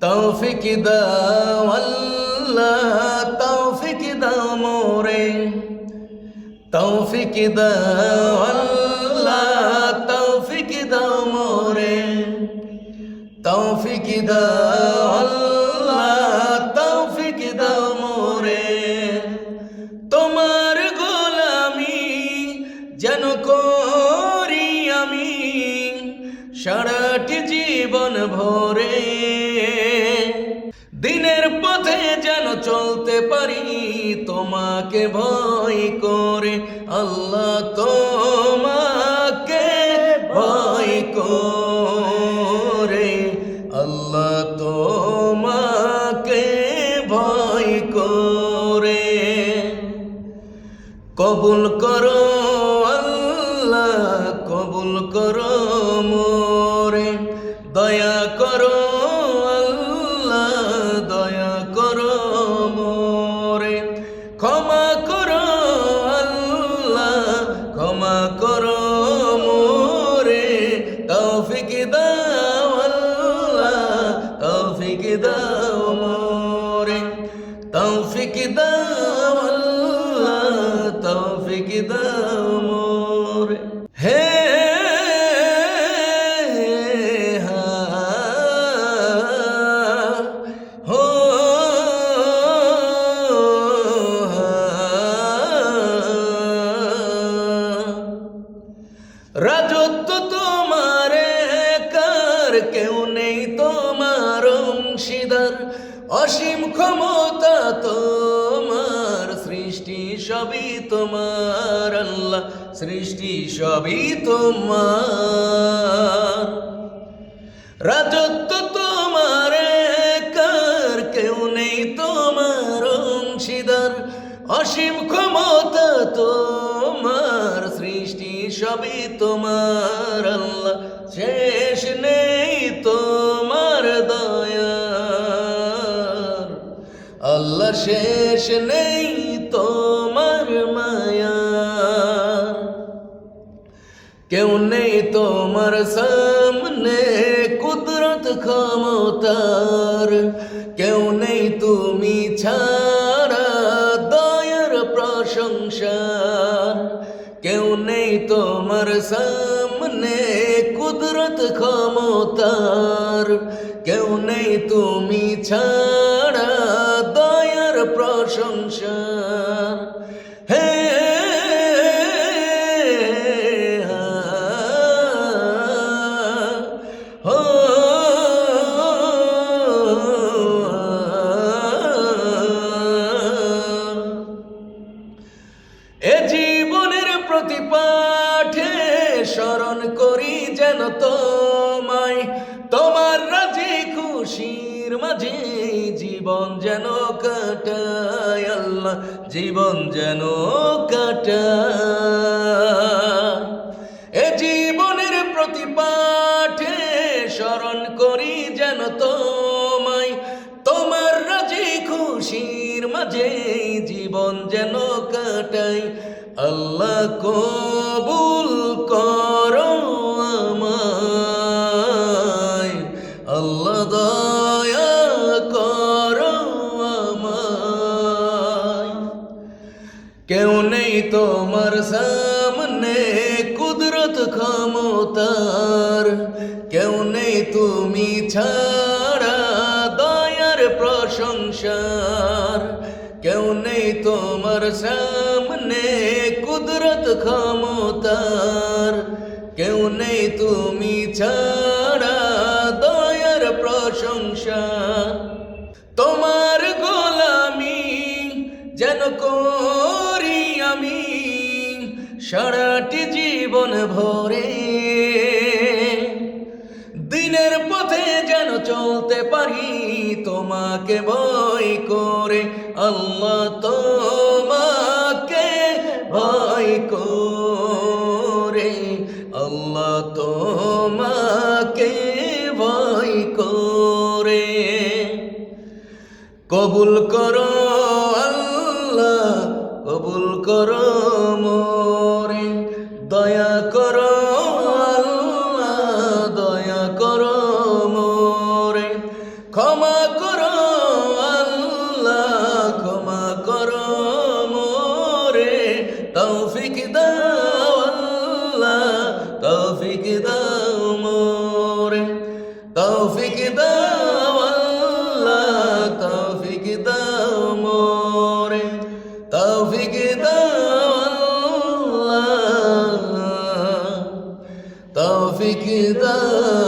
তৌফিক দাও আল্লাহ, তৌফিক দাও মোরে, তৌফিক দাও আল্লাহ, তৌফিক দাও মোরে, তৌফিক দাও আল্লাহ, তৌফিক দাও মোরে। তোমার গোলামি যেন করি আমি সারাটি জীবন ভরে, দিনের পথে যেন চলতে পারি তোমাকে ভয় করে। আল্লাহ তোমাকে ভয় করে, আল্লাহ তোমাকে ভয় করে। কবুল করো আল্লাহ, কবুল করো মোরে, দয়া করো আল্লাহ, দয়া করো মোরে, ক্ষমা করো আল্লাহ, ক্ষমা করো মোরে। তৌফিক দাও আল্লাহ, তৌফিক দাও মোরে, তৌফিক দাও আল্লাহ, তৌফিক দাও মোরে। হে রাজত্ব তোমার কার, কেউ নেই তোমার অংশীদার, অসীম ক্ষমতা তোমার, সৃষ্টি সবই তোমার আল্লাহ, সৃষ্টি সবই তোমার। রাজত্ব তোমার কার, কেউ নেই তোমার অংশীদার, অসীম ক্ষমতা তোমার, সৃষ্টি সবই তোমার আল্লাহ, শেষ নেই তোমার দয়ার আল্লাহ, শেষ নেই তোমার মায়া। কেউ নেই তোমার সামনে কুদরত ক্ষমতার, কেউ নেই তুমি ছাড়া দয়ার প্রশংসার, কেউ নেই তোমার সামনে কুদরত ক্ষমতার, কেউ নেই তুমি ছাড়া দয়ার প্রশংসার। হে এ জীবনের প্রতি পাঠে স্মরণ করি যেন তোমায়, তোমার রাজি খুশির মাঝে জীবন যেন কাটায় আল্লাহ, জীবন যেন কাটায়। এ জীবনের প্রতি পাঠে স্মরণ করি যেন তোমায়, তোমার রাজি খুশির মাঝে জীবন যেন কাটাই। আল্লাহ কবুল করো আমায়, আল্লাহ দয়া করো আমায়। কেউ নেই তোমার সামনে কুদরত ক্ষমতার, কেউ নেই তুমি ছাড়া দয়ার প্রশংসার, কেউ নেই তোমার সামনে কুদরত ক্ষমতার, কেউ নেই তুমি ছাড়া দয়ার প্রশংসার। তোমার গোলামি যেন করি আমি সারাটি জীবন ভরে, দিনের পথে যেন চলতে পারি তোমাকে ভয় করে। আল্লাহ তোমাকে ভয় করে, আল্লাহ তোমাকে ভয় করে। কবুল করো আল্লাহ, কবুল করো মোরে, দয়া করো আল্লাহ, দয়া করো মোরে, ক্ষমা ক্ষমা করো আল্লাহ ক্ষমা করো মোরে তৌফিক দাও আল্লাহ তৌফিক দাও মোরে তৌফিক দাও আল্লাহ তৌফিক দাও মোরে তৌফিক দাও আল্লাহ তৌফিক দাও